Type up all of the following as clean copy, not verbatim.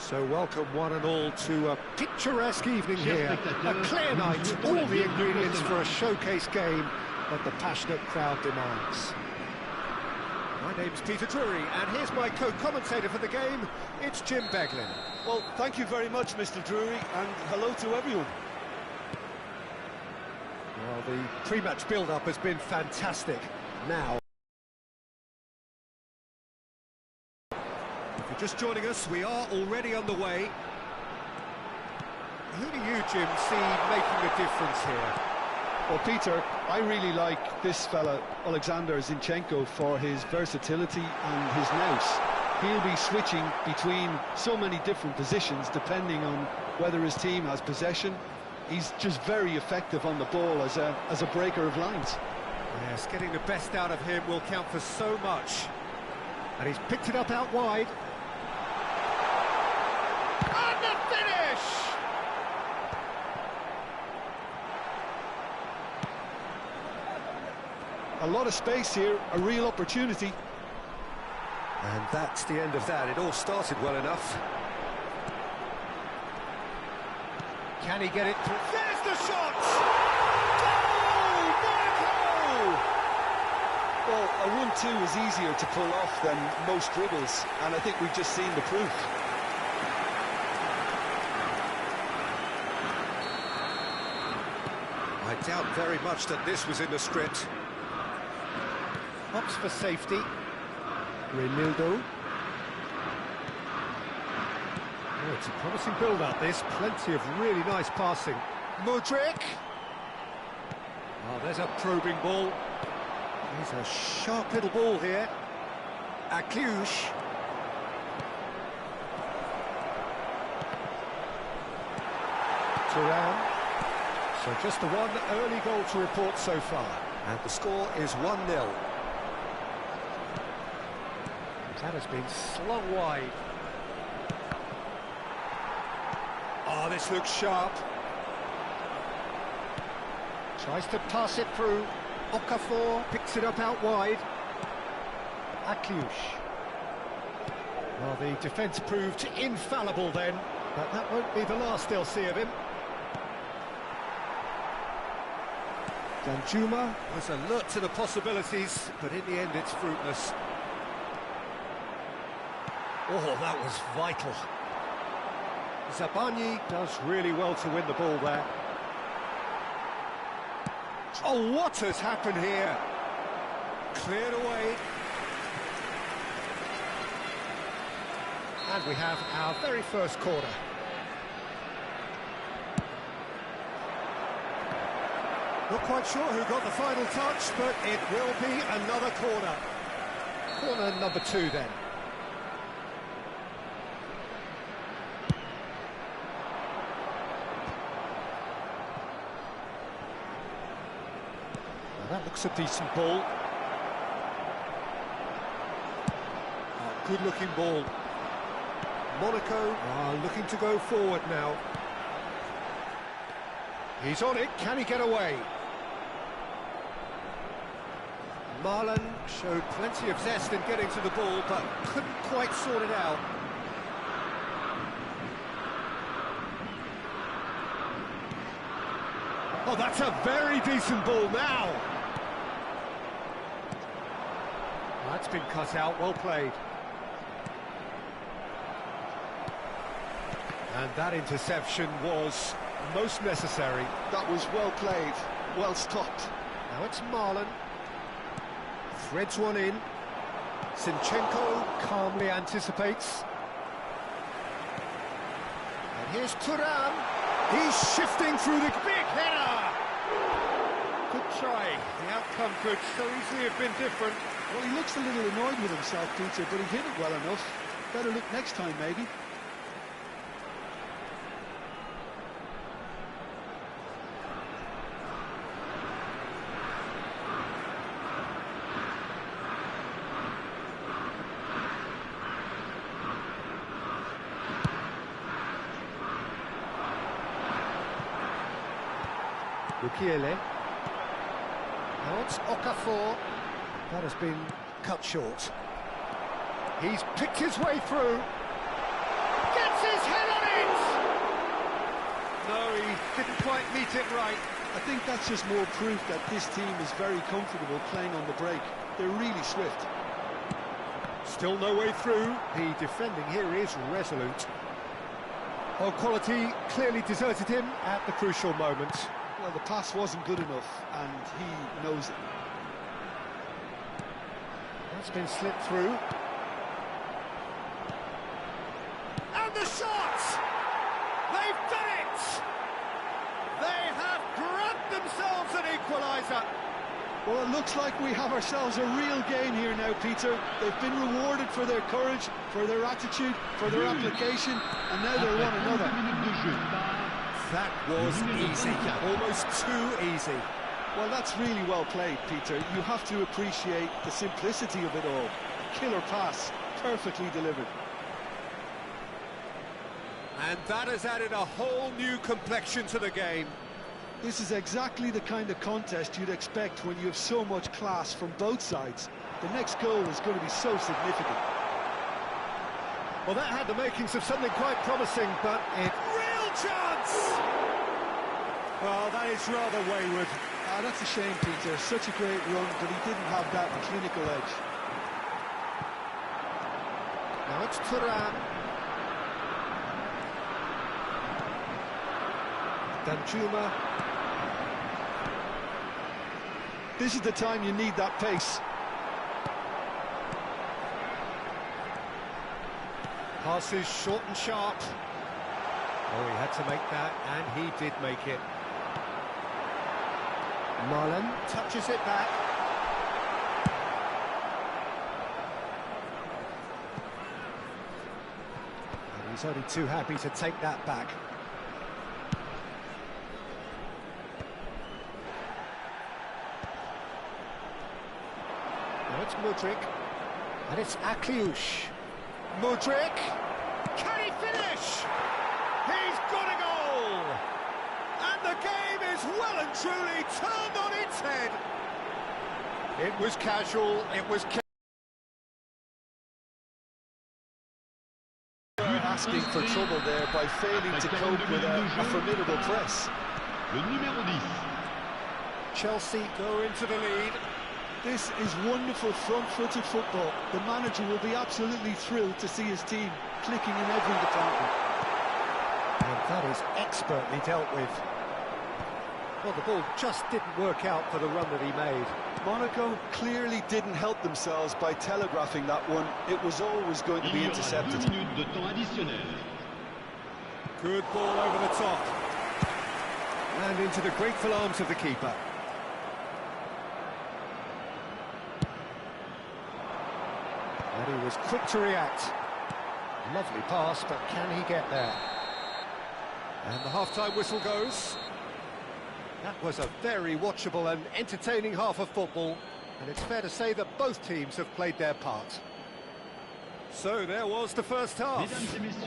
So welcome one and all to a picturesque evening here, a clear night, all the ingredients for a showcase game that the passionate crowd demands. My name's Peter Drury, and here's my co-commentator for the game, it's Jim Beglin. Well, thank you very much, Mr. Drury, and hello to everyone. Well, the pre-match build-up has been fantastic. Now, if you're just joining us, we are already underway. Who do you, Jim, see making a difference here? Well, Peter, I really like this fella, Alexander Zinchenko, for his versatility and his nous. He'll be switching between so many different positions depending on whether his team has possession. He's just very effective on the ball as a breaker of lines. Yes, getting the best out of him will count for so much. And he's picked it up out wide. And the finish! A lot of space here, a real opportunity. And that's the end of that. It all started well enough. Can he get it through? There's the shot! Goal! Monaco! Well, a 1-2 is easier to pull off than most dribbles, and I think we've just seen the proof. I doubt very much that this was in the script. Opts for safety. Renildo. Oh, it's a promising build-up, this. Plenty of really nice passing. Mudryk. Oh, there's a probing ball. There's a sharp little ball here. Akliush. Turan. So just the one early goal to report so far. And the score is 1-0. That has been slung wide. Oh, this looks sharp. Tries to pass it through. Okafor picks it up out wide. Akliush. Well, the defence proved infallible then, but that won't be the last they'll see of him. Danjuma was alert to the possibilities, but in the end it's fruitless. Oh, that was vital. Zabani does really well to win the ball there. Oh, what has happened here? Cleared away. And we have our very first corner. Not quite sure who got the final touch, but it will be another corner. Corner number 2 then. That looks a decent ball. Oh, good-looking ball. Monaco are looking to go forward now. He's on it. Can he get away? Marlon showed plenty of zest in getting to the ball, but couldn't quite sort it out. Oh, that's a very decent ball now. That's been cut out, well played. And that interception was most necessary. That was well played, well stopped. Now it's Marlon. Threads one in. Zinchenko calmly anticipates. And here's Turan. He's shifting through the big header. Good try. The outcome could so easily have been different. Well, he looks a little annoyed with himself, Peter, but he hit it well enough. Better look next time, maybe. Lukiele. Now it's Okafor. That has been cut short. He's picked his way through. Gets his he didn't quite meet it right. I think that's just more proof that this team is very comfortable playing on the break. They're really swift. Still no way through. The defending here is resolute. Well, quality clearly deserted him at the crucial moment. Well, the pass wasn't good enough, and he knows it. That's been slipped through. And the shot! They've done it! They have grabbed themselves an equaliser. Well, it looks like we have ourselves a real game here now, Peter. They've been rewarded for their courage, for their attitude, for their application, and now they're one another. That was easy, almost too easy. Well, that's really well played, Peter. You have to appreciate the simplicity of it all. Killer pass, perfectly delivered. And that has added a whole new complexion to the game. This is exactly the kind of contest you'd expect when you have so much class from both sides. The next goal is going to be so significant. Well, that had the makings of something quite promising, but it... Real chance! Well, that is rather wayward. That's a shame, Peter. Such a great run, but he didn't have that clinical edge. Now it's Thuram. Danjuma. This is the time you need that pace. Passes short and sharp. Oh, he had to make that, and he did make it. Marlon touches it back. And he's only too happy to take that back. Now it's Mudryk, and it's Akliouche. Mudryk, can he finish? He's got a goal! And the game is well and truly turned on its head. It was casual, it was... Asking for trouble there by failing to cope with a formidable press. Le numéro 10. Chelsea go into the lead. This is wonderful front-footed football. The manager will be absolutely thrilled to see his team clicking in every department. And that is expertly dealt with. Well, the ball just didn't work out for the run that he made. Monaco clearly didn't help themselves by telegraphing that one. It was always going to be intercepted. 2 minutes de temps additionnel. Good ball over the top. And into the grateful arms of the keeper. And he was quick to react. Lovely pass, but can he get there? And the half-time whistle goes. That was a very watchable and entertaining half of football, and it's fair to say that both teams have played their part. So there was the first half.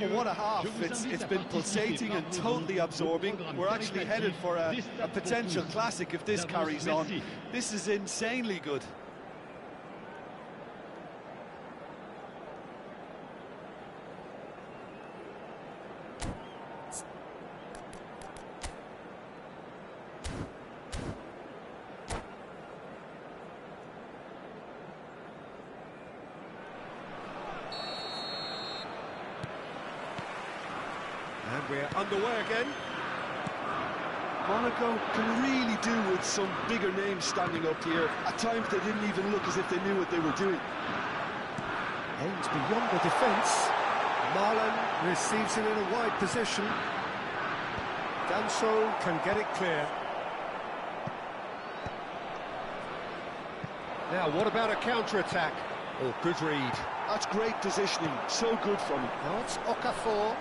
Oh, what a half. It's been pulsating and totally absorbing. We're actually headed for a potential classic if this carries on. This is insanely good. And we're underway again. Monaco can really do with some bigger names standing up here. At times they didn't even look as if they knew what they were doing. Aims beyond the defence. Marlon receives it in a wide position. Danso can get it clear. Now, what about a counter-attack? Oh, good read. That's great positioning, so good from him. Now it's Okafor.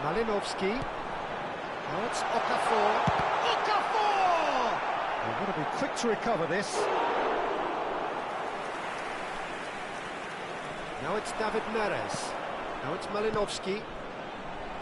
Malinovsky. Now it's Okafor. Okafor! They've got to be quick to recover this. Now it's David Neres. Now it's Malinovsky.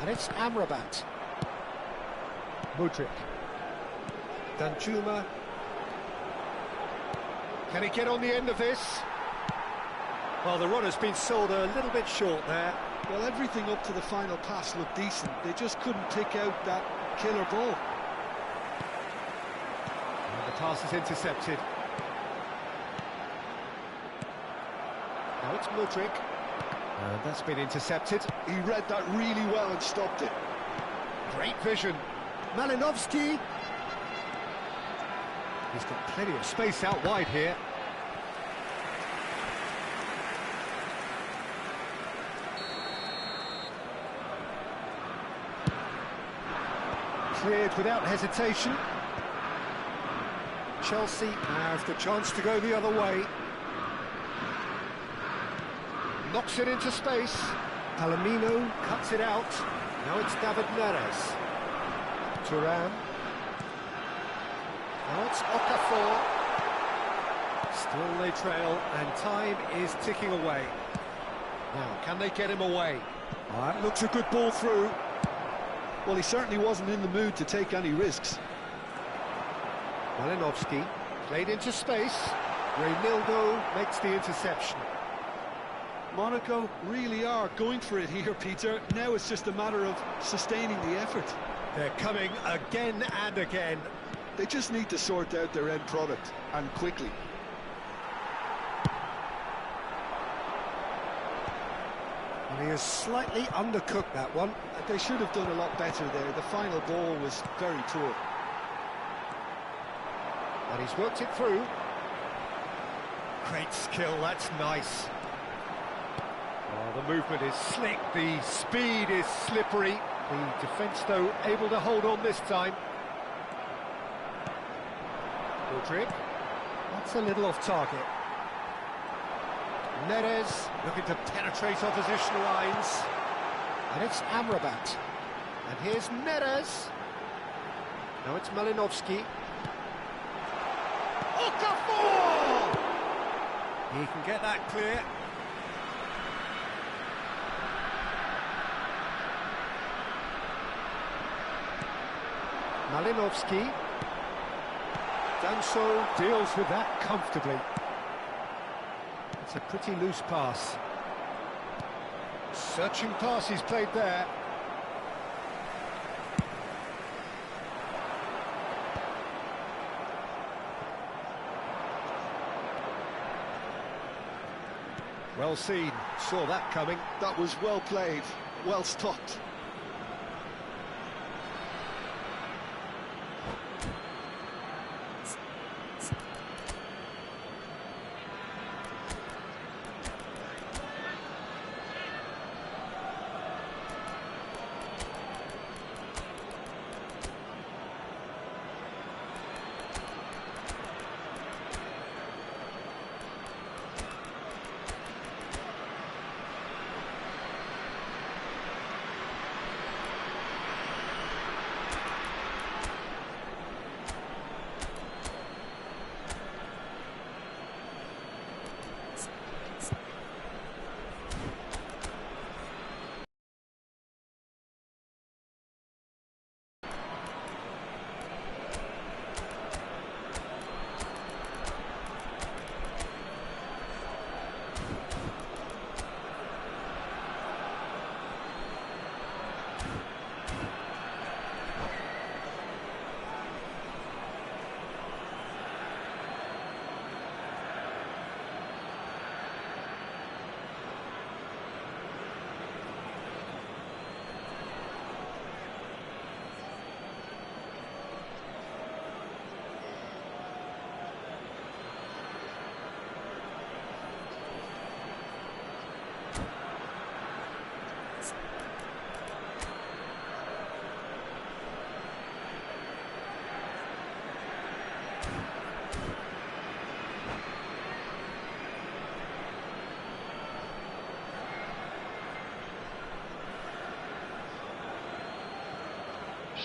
And it's Amrabat. Mudryk. Danjuma. Can he get on the end of this? Well, the run has been sold a little bit short there. Well, everything up to the final pass looked decent. They just couldn't pick out that killer ball. And the pass is intercepted. Now it's Mudryk. And that's been intercepted. He read that really well and stopped it. Great vision. Malinovsky. He's got plenty of space out wide here. Cleared without hesitation. Chelsea have the chance to go the other way. Knocks it into space. Palomino cuts it out. Now it's David Neres. Thuram. Now it's Okafor. Still they trail, and time is ticking away. Now, can they get him away? That looks a good ball through. Well, he certainly wasn't in the mood to take any risks. Malinovsky played into space. Reynaldo makes the interception. Monaco really are going for it here, Peter. Now it's just a matter of sustaining the effort. They're coming again and again. They just need to sort out their end product, and quickly. And he has slightly undercooked that one. They should have done a lot better there. The final ball was very poor. And he's worked it through. Great skill, that's nice. Oh, the movement is slick, the speed is slippery. The defence, though, able to hold on this time. Mudryk. That's a little off target. Neres looking to penetrate opposition lines. And it's Amrabat. And here's Neres. Now it's Malinovsky. Okafor! He can get that clear. Malinovsky. Danso deals with that comfortably. It's a pretty loose pass. Searching pass he's played there. Well seen, saw that coming. That was well played, well stopped.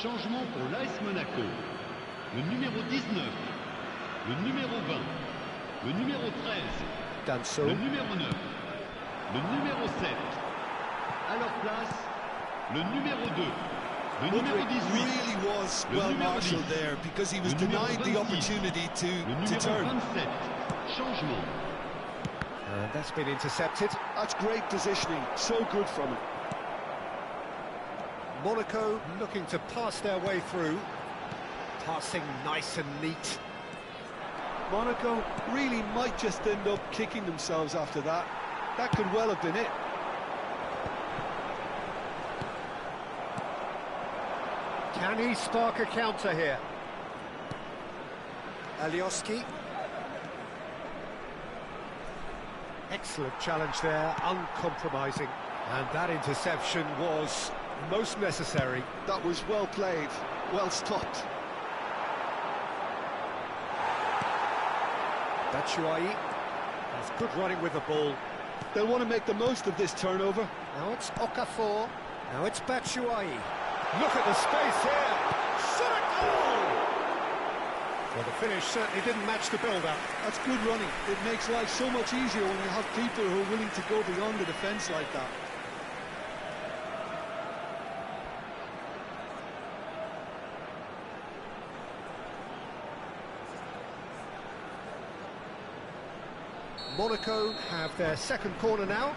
Changement pour l'AS Monaco. Le numéro 19, le numéro 20, le numéro 13, Danso. le numéro 9, le numéro 7. À leur place, le numéro 2, le numéro 18. Really was well marshaled there because he was denied the opportunity to turn. Le numéro 27. Changement. And that's been intercepted. That's great positioning, so good from him. Monaco looking to pass their way through. Passing nice and neat. Monaco really might just end up kicking themselves after that. That could well have been it. Can he spark a counter here? Alioski. Excellent challenge there, uncompromising. And that interception was most necessary. That was well played, well stopped. Batshuayi has good running with the ball. They'll want to make the most of this turnover. Now it's Okafor. Now it's Batshuayi. Look at the space here. Shot a goal! Well, the finish certainly didn't match the build-up. That's good running. It makes life so much easier when you have people who are willing to go beyond the defence like that. Monaco have their second corner now.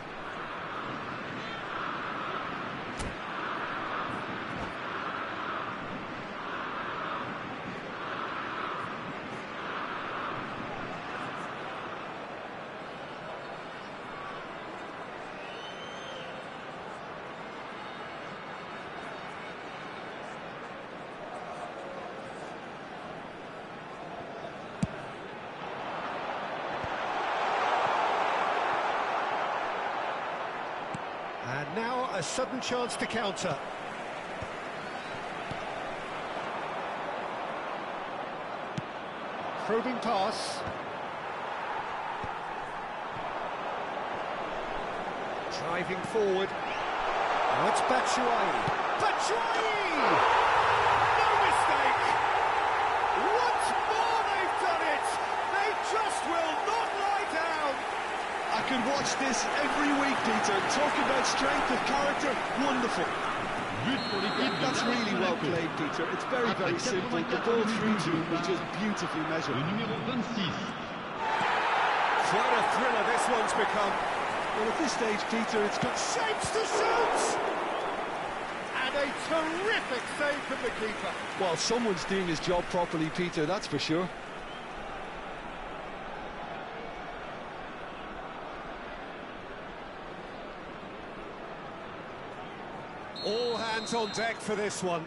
And now a sudden chance to counter. Probing pass. Driving forward. Now it's Batshuayi. Batshuayi! No mistake! Once more they've done it! They just will not lie down! I could watch this every week, Peter. Talk about strength of character, wonderful. That's really well played, Peter. It's very, very simple. The ball through to him was just beautifully measured. Le numéro 26. Quite a thriller this one's become. Well, at this stage, Peter, it's got Shapes to shoot! And a terrific save from the keeper. well, someone's doing his job properly, Peter, that's for sure. All hands on deck for this one.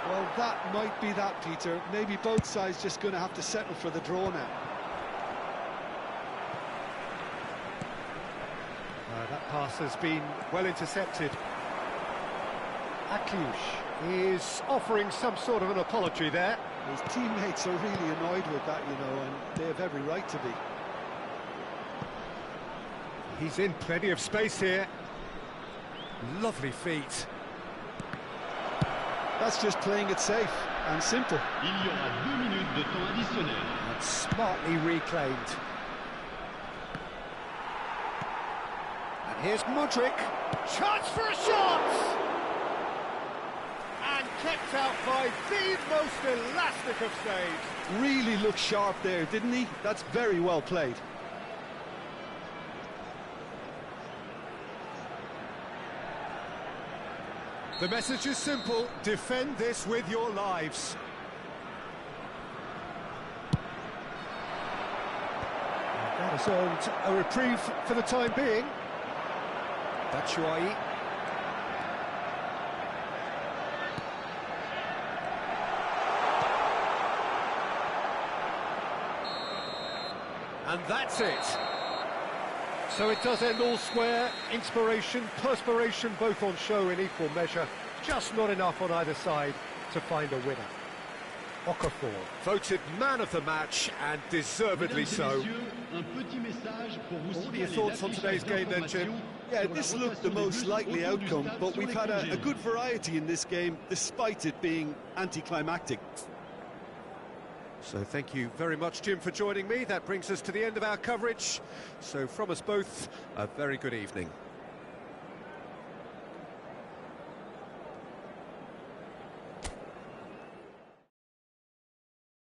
Well, that might be that, Peter. Maybe both sides just going to have to settle for the draw now. That pass has been well intercepted. Akliouche is offering some sort of an apology there. His teammates are really annoyed with that, you know, and they have every right to be. He's in plenty of space here. Lovely feet. That's just playing it safe and simple. Il y aura 2 minutes de temps additionnel. And smartly reclaimed. And here's Mudryk. Chance for a shot! And kept out by the most elastic of saves. Really looked sharp there, didn't he? That's very well played. The message is simple: defend this with your lives. That has earned a reprieve for the time being. Batshuayi. And that's it. So it does end all square. Inspiration, perspiration, both on show in equal measure. Just not enough on either side to find a winner. Okafor, voted man of the match, and deservedly so. What are your thoughts on today's game then, Jim? Yeah, this looked the most likely outcome, but we've had a good variety in this game, despite it being anticlimactic. So thank you very much, Jim, for joining me. That brings us to the end of our coverage. So from us both, a very good evening.